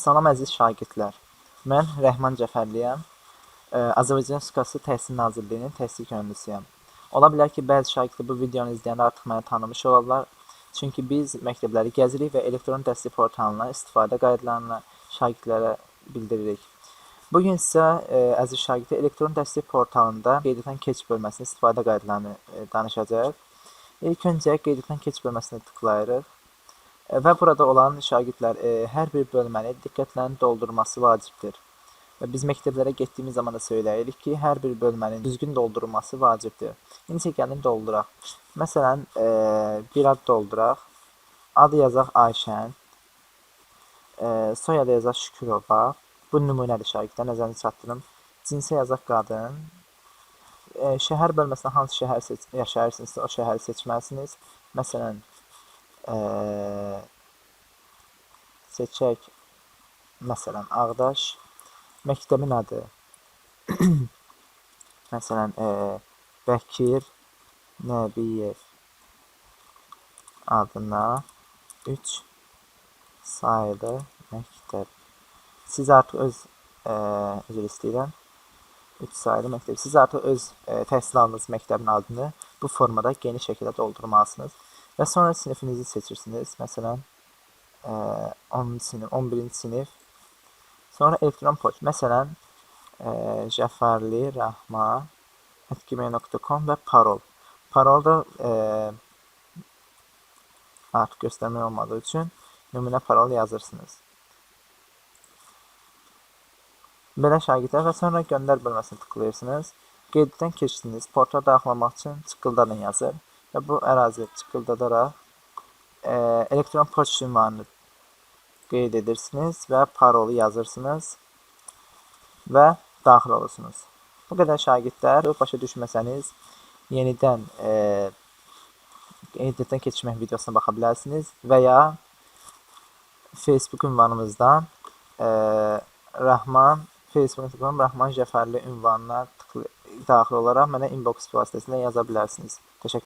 Salam əziz şagirdlər. Mən Rəhman Cəfərliyəm. Azərbaycan Respublikası Təhsil Nazirliyinin təhsil könüllüsüyəm. Ola bilər ki, bəzi şagirdlər bu videonu izləyəndə artıq məni tanımış olarlar. Çünki biz məktəbləri gəzirik və elektron təhsil portalından istifadə qaydalarını şagirdlərə bildiririk. Bugün sizə əziz şagirdlər elektron təhsil portalında qeydiyyatdan keç bölməsinin istifadə qaydalarını danışacağıq. İlk öncə qeydiyyatdan keç bölməsinə tıklayırıq. Və burada olan şagirdlər hər bir bölməni diqqətlə doldurması vacibdir. Və biz məktəblərə getdiyimiz zaman da söyləyirik ki, hər bir bölmənin düzgün doldurulması vacibdir. İndi gəlin dolduraq. Məsələn, bir ad dolduraq. Adı yazaq Ayşən. Soyadı yazaq Şükürova. Bu nümunədir şagirdlər, nəzərinizə çatdırım. Cinsi yazaq qadın. Şəhər bölməsində hansı şəhər yaşayırsınızsa, o şəhəri seçməlisiniz. Məsələn, seçək, məsələn, Ağdaş, məktəbin adı, məsələn, Bəkir Nəbiyev adına 3 sayılı məktəb. Siz artıq üzr istəyirəm, 3 sayılı məktəb. Siz artıq öz təhsil aldığınız məktəbin adını bu formada geniş şəkildə doldurmalısınız. Və sonra sinifinizi seçirsiniz. Məsələn, 10-cu sinif, 11-ci sinif. Sonra elektron poçt. Məsələn, jafarlirahman@gmail.com və parol. Parol da artıq göstərmək olmadığı üçün nümunə parol yazırsınız. Belə şagirdlər və sonra göndər bölməsini tıklayırsınız. Qeydiyyatdan keçdiniz. Portala daxil olmaq üçün çıqqıldadın yazır. Və bu ərazi çıqqıldadaraq elektron poçt ünvanını qeyd edirsiniz və parolu yazırsınız və daxil olursunuz. Bu qədər şagirdlər. Başa düşməsəniz yenidən qeydiyyatdan keçmək videosuna baxa bilərsiniz və ya Facebook ünvanımızdan Rəhman Cəfərli ünvanına daxil olaraq mənə inbox vasitəsilə yaza bilərsiniz. Təşəkkür.